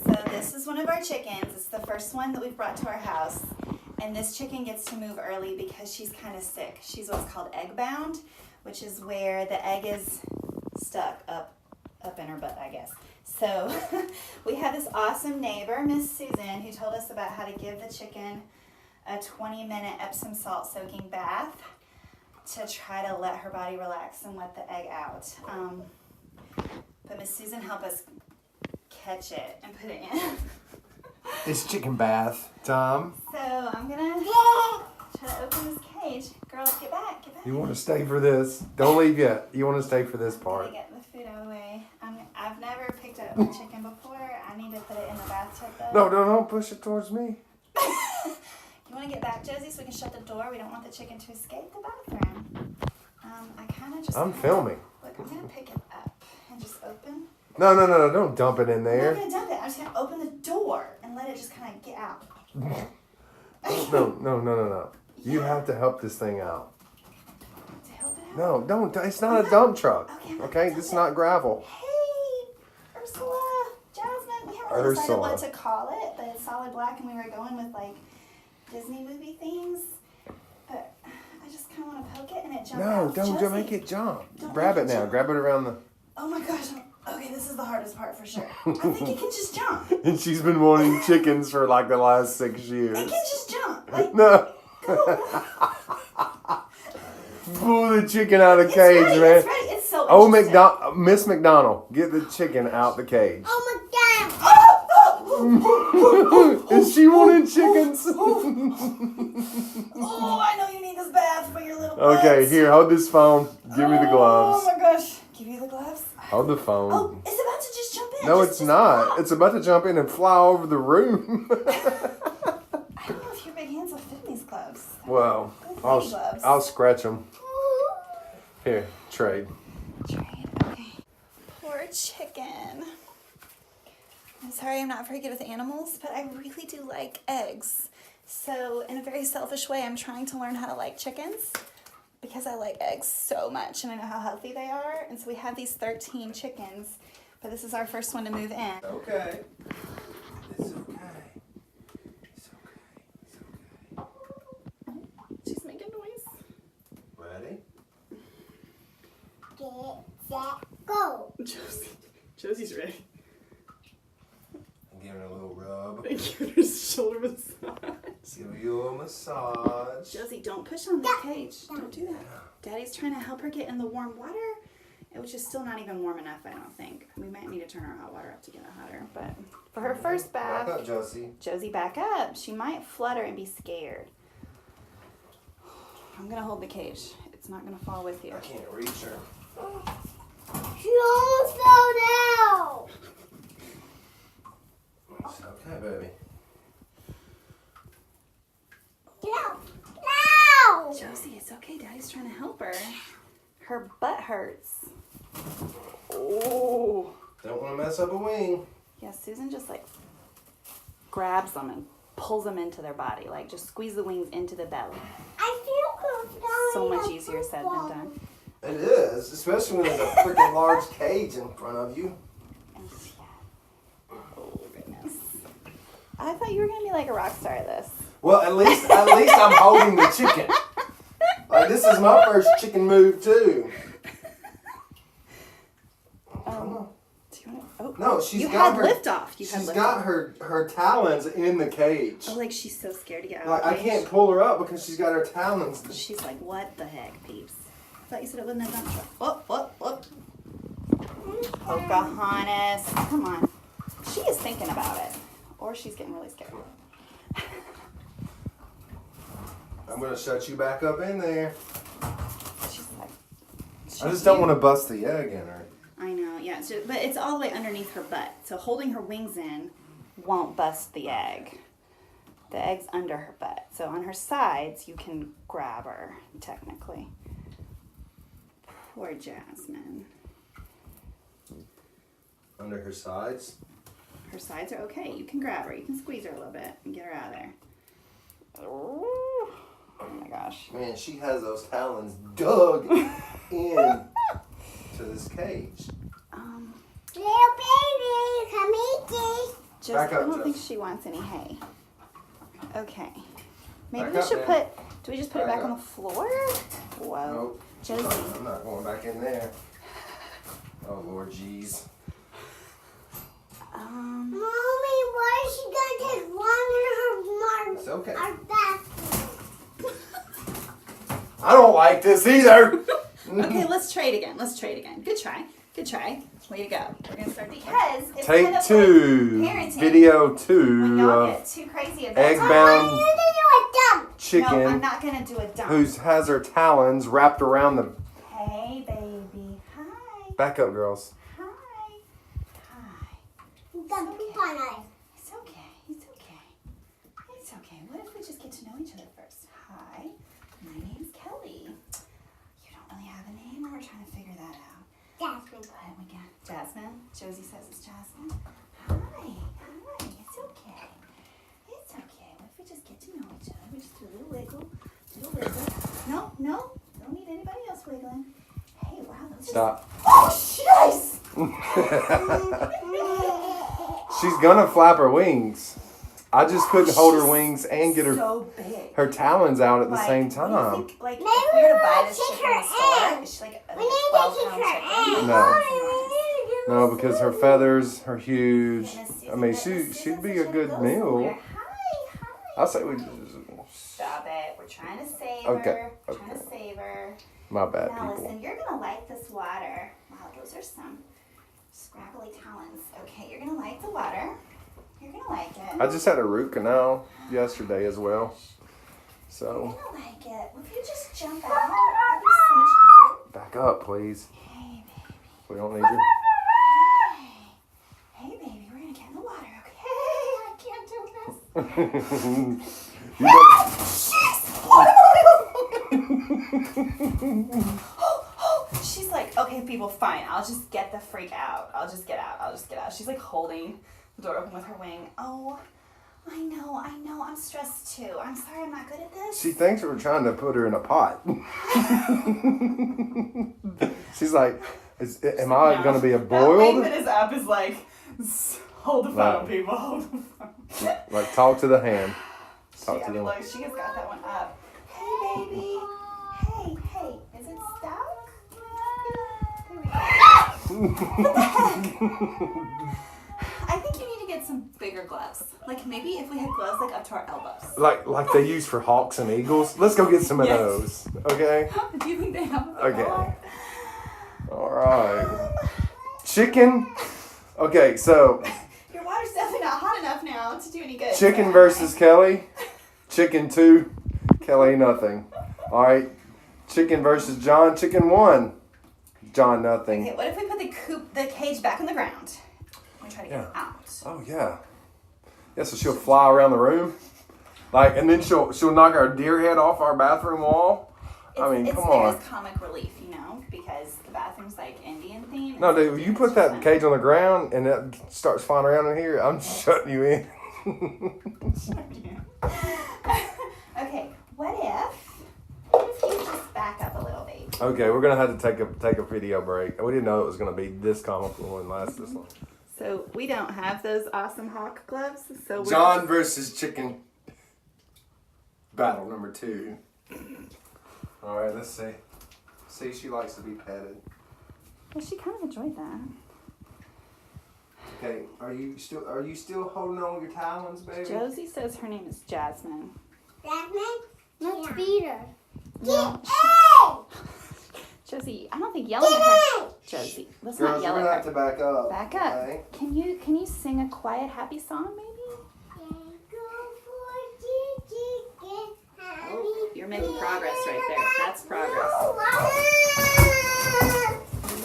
So this is one of our chickens. It's the first one that we've brought to our house. And this chicken gets to move early because she's kind of sick. She's what's called egg bound, which is where the egg is stuck up in her butt, I guess. So we have this awesome neighbor, Miss Susan, who told us about how to give the chicken a 20-minute Epsom salt soaking bath to try to let her body relax and let the egg out. But Miss Susan helped us catch it and put it in. It's chicken bath time. So I'm gonna try to open this cage. Girls, get back, get back. You want to stay for this? Don't leave yet. You want to stay for this I'm part. gonna get the food out of the way. I've never picked up a chicken before. I need to put it in the bathtub though. No, don't push it towards me. You want to get back, Josie, so we can shut the door? We don't want the chicken to escape the bathroom. I kind of just... I'm filming. Look, I'm going to pick it up and just open. No, don't dump it in I'm there. not going to dump it. I'm just going to open the door and let it just kind of get out. No. You Yeah. have to help this thing out. To help it out? No, don't. It's not a dump truck. Okay, This is not gravel. Hey, Ursula, Jasmine. We haven't really decided Ursula. what to call it, but it's solid black, and we were going with, like, Disney movie themes. But I just kind of want to poke it, and it jumped out. Don't Josie, make it jump. Don't Grab make it it now. jump. Grab it around the... Oh my gosh. Okay, this is the hardest part for sure. I think it can just jump. It And she's been wanting chickens for like the last 6 years. can just jump. Like, No. go. Pull the chicken out of the It's cage, ready, man. It's ready. It's so Oh, interesting. Miss McDonald, get the chicken out the cage. Oh my god. Is she wanting chickens? Oh, I know you need this bath for your little Okay, butts. here, hold this phone. Give me the gloves. Oh my gosh. Give you the gloves? Hold the phone. Oh, it's about to just jump in. No, Just- it's just not. pop. It's about to jump in and fly over the room. I don't know if your big hands will fit in these gloves. Well, Good I'll, lady gloves. I'll scratch them. Here, trade. Trade. Okay. Poor chicken. I'm sorry I'm not very good with animals, but I really do like eggs. So in a very selfish way, I'm trying to learn how to like chickens because I like eggs so much and I know how healthy they are. And so we have these 13 chickens, but this is our first one to move in. Okay. It's okay. It's okay. She's making noise. Ready? Get set, go. Josie's ready. Give her a little rub. Give her a shoulder massage. Give you a massage. Josie, don't push on the cage. Don't do that. Daddy's trying to help her get in the warm water, which is still not even warm enough, I don't think. We might need to turn our hot water up to get it hotter. But for her first bath, Back up, Josie. Josie, back up. She might flutter and be scared. I'm going to hold the cage. It's not going to fall with you. I can't reach her. Don't slow down. It's okay, baby. Get out. No. Josie, it's okay. Daddy's trying to help her. Her butt hurts. Oh. Don't want to mess up a wing. Yeah, Susan just like grabs them and pulls them into their body. Like just squeeze the wings into the belly. I feel good. So much easier said than done. It is, especially when there's a freaking large cage in front of you. Oh goodness. I thought you were gonna be like a rock star at this. Well, at least I'm holding the chicken. Like this is my first chicken move too. Come on. Do you want to? Oh No, she's you got had her. liftoff. You had She's liftoff. got her talons in the cage. Oh, like she's so scared to get out Like of the I cage. can't pull her up because she's got her talons. She's like, what the heck, peeps? I thought you said it wasn't a dump truck. Oh. Pocahontas. Come on. She is thinking about it. Or she's getting really scared. I'm gonna shut you back up in there. She's like... I just don't want to bust the egg in her. I know, yeah. But it's all the way underneath her butt. So holding her wings in won't bust the egg. The egg's under her butt. So on her sides, you can grab her, technically. Poor Jasmine. Under her sides. Her sides are okay. You can grab her. You can squeeze her a little bit and get her out of there. Oh my gosh. Man, she has those talons dug in to this cage. Little baby, come Josie, Back up, I don't think Josie. she wants any hay. Okay. Maybe Back we up, should man. do we just put it Back back on up. the floor? Whoa. Nope. Josie. I'm not going back in there. Oh Lord, jeez. Mommy, why is she gonna take one in It's okay. our bathroom? I don't like this either. Okay, let's trade again. Good try. Good try. Way to go. We're gonna start because it's Take kind of two. like parenting. Video When 2 y'all of get too crazy about egg it. bound You do a dump. chicken No, I'm not gonna do a dump. who has her talons wrapped around the. Hey, baby. Hi. Back up, girls. Hi. Hi. Dump poop on us. It's okay. It's okay. It's okay. What if we just get to know each other first? Hi. My name's Kelly. You don't really have a name, or we're trying to figure that out. Jasmine. What we got? Jasmine. Josie says it's Jasmine. Hi. Hi. It's okay. It's okay. What if we just get to know each other? We just do a little wiggle. No, no. Don't need anybody else wiggling. Hey, wow. Those Stop. Oh, jeez. She's gonna flap her wings. I just couldn't hold her wings and get her So big. her talons out at the Like, same what do you time. think, like, Maybe if we were to we'll buy this kick chicken in her the store, in. it's like a We need to 12-pound kick her chicken. in. No. Mommy, we need to do No, because her feathers are huge. Goodness, I mean, Susan, she'd be a Susan good goes meal. somewhere. Hi, hi. I say we just. Stop it. We're trying to save Okay, her. We're trying to okay. save her. My bad, Now people. listen, you're gonna like this water. Wow, those are some scraggly talons. Okay, you're gonna like the water. You're gonna like it. I just had a root canal yesterday as well. You're So, gonna like it. Well, if you just jump out, that'd be so much back up, please. easier. Hey, baby. We don't need you. Hey, baby, we're gonna get in the water, okay? I can't do this. You don't- She's like, okay, people, fine. I'll just get the freak out. I'll just get out. She's like holding the door open with her wing. Oh, I know. I'm stressed too. I'm sorry I'm not good at this. She thinks we're trying to put her in a pot. She's like, am I going to be a That wing boiled? that is up is like, hold the phone, people. Hold the phone. Like, talk to the hand. Talk I to mean, the look, she has got that one up. Hey, baby. Hey, is it stuck? There we go. What the heck? I think you need to get some bigger gloves. Like maybe if we had gloves like up to our elbows. like they use for hawks and eagles. Let's go get some of Yes. those. Okay? Do you think they have a big Okay. one? All right. Chicken. Okay, so Your water's definitely not hot enough now to do any good. chicken so- versus Kelly. Chicken 2, Kelly nothing. All right. Chicken versus John. Chicken 1, John nothing. Okay, what if we put the cage back on the ground? We try to get Yeah. it out. Oh yeah. Yeah, so she'll fly around the room. Like, and then she'll knock our deer head off our bathroom wall. I mean, come on. There is comic relief, because the bathroom's like Indian themed. No, dude, you put that cage on the ground and it starts flying around in here, I'm shutting you in. Okay, what if you just back up a little, baby? Okay, we're gonna have to take a video break. We didn't know it was gonna be this comical and last this long. So we don't have those awesome hawk gloves. So we're John versus chicken. Battle number 2. All right, let's see. See, she likes to be petted. Well, she kind of enjoyed that. Okay, are you still holding on with your talons, baby? Josie says her name is Jasmine. Jasmine, let's feed her. No. Hey! Josie, I don't think yelling at her. Josie, let's not Girls, yell we're gonna at have her. to back up. Back up. Okay? Can you sing a quiet, happy song, maybe? You're making progress right there. That's progress.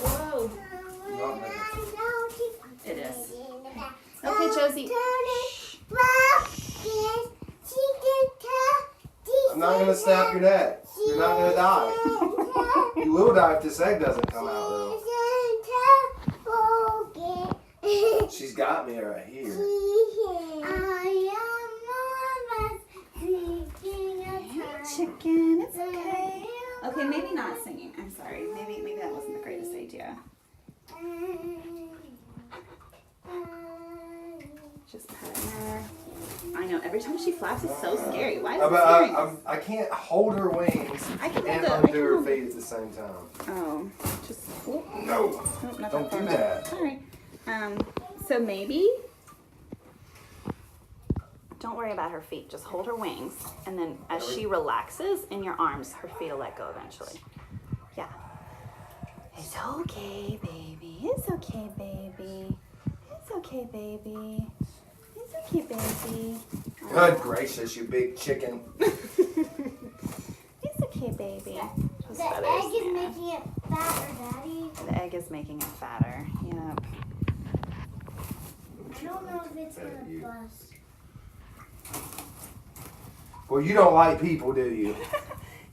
Whoa. It is. Okay, Josie. Shh. I'm not gonna snap your neck. You're not gonna die. You will die if this egg doesn't come out, though. She's got me right here. Chicken, it's okay. Okay, maybe not singing. I'm sorry. Maybe that wasn't the greatest idea. know. Every time she flaps, it's so scary. Why is it scary? I can't hold her wings I can and hold undo her feet at the same time. Oh, just No, oh, not don't far do back. that. All right. So maybe don't worry about her feet. Just hold her wings, and then as she relaxes in your arms, her feet will let go eventually. Yeah. It's okay, baby. It's okay, baby. It's okay, baby. It's okay, baby. Good gracious, you big chicken. It's okay, baby. Those The feathers, egg is yeah. making it fatter, Daddy. The egg is making it fatter. Yep. I don't know if it's gonna bust. Well, you don't like people, do you?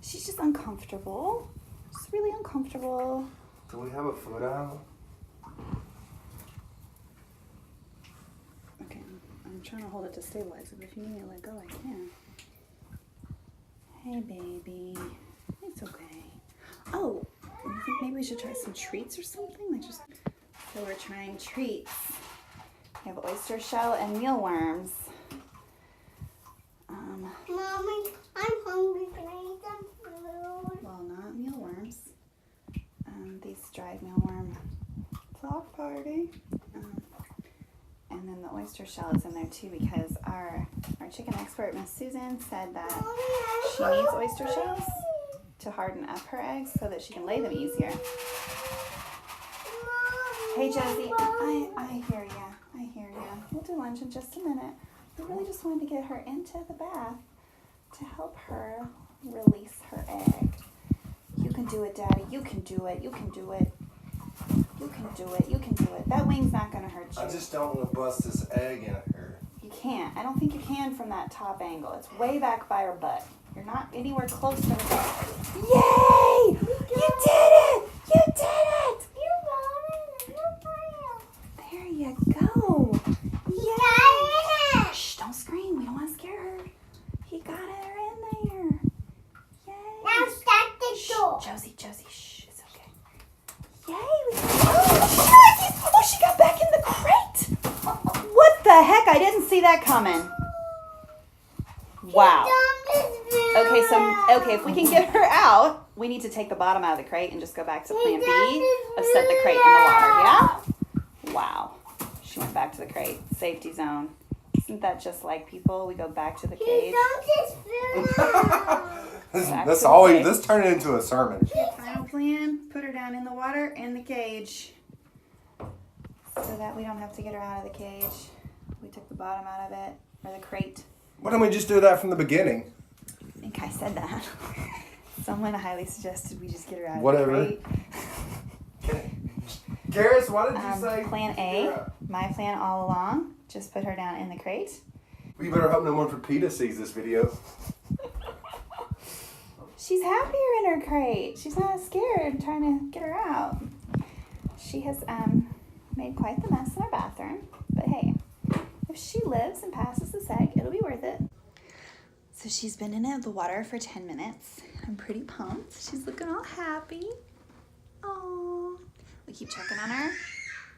She's just uncomfortable. She's really uncomfortable. Do we have a foot out? Okay, I'm trying to hold it to stabilize it, but if you need me to let go, I can. Hey, baby. It's okay. Oh, I think maybe we should try some treats or something? Like just, so we're trying treats. We have oyster shell and mealworms. Mommy, I'm hungry. Can I eat some food? Well, not mealworms. These dried mealworm block party. And then the oyster shell is in there too because our chicken expert, Miss Susan, said that she needs oyster shells to harden up her eggs so that she can lay them easier. Hey Josie, I hear ya. I hear ya. We'll do lunch in just a minute. We really just wanted to get her into the bath to help her release her egg. You can do it, Daddy. You can do it. You can do it. You can do it. You can do it. That wing's not going to hurt you. I just don't want to bust this egg in her. You can't. I don't think you can from that top angle. It's way back by her butt. You're not anywhere close to her butt. Yay! You did it! You did it! There you go. Yay! Shh, don't scream. We don't want to scare her. He got her in there. Yay. Now shut the door. Josie, shh. It's okay. Yay! Oh, she got back in the crate. What the heck? I didn't see that coming. Wow. Okay, if we can get her out, we need to take the bottom out of the crate and just go back to plan B of set the crate in the water, yeah? Wow. She went back to the crate. Safety zone. Isn't that just like people? We go back to the cage. This turned into a sermon. Final plan, put her down in the water in the cage so that we don't have to get her out of the cage. We took the bottom out of it, or the crate. Why don't we just do that from the beginning? I think I said that. Someone highly suggested we just get her out of Whatever. the crate. Garrus, what did you say? Plan A, my plan all along, just put her down in the crate. We better hope no one from PETA sees this video. She's happier in her crate. She's not scared trying to get her out. She has made quite the mess in our bathroom. But hey, if she lives and passes this egg, it'll be worth it. So she's been in the water for 10 minutes. I'm pretty pumped. She's looking all happy. Oh, we keep checking on her.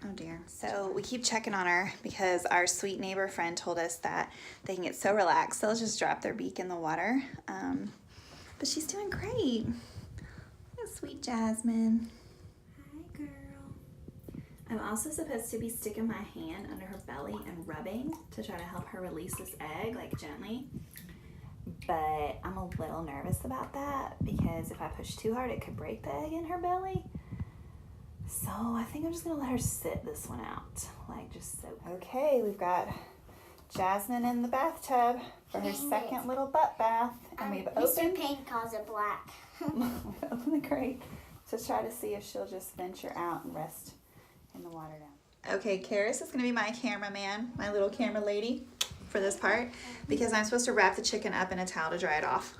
Oh dear. So we keep checking on her because our sweet neighbor friend told us that they can get so relaxed they'll just drop their beak in the water. But she's doing great. Sweet Jasmine. Hi, girl. I'm also supposed to be sticking my hand under her belly and rubbing to try to help her release this egg, like gently. But I'm a little nervous about that because if I push too hard, it could break the egg in her belly. So I think I'm just gonna let her sit this one out, like just so. Okay, we've got Jasmine in the bathtub for her second little butt bath, and we've opened. Mr. Pink calls it black. We've opened the crate to try to see if she'll just venture out and rest in the water now. Okay, Karis is gonna be my cameraman, my little camera lady for this part, because I'm supposed to wrap the chicken up in a towel to dry it off.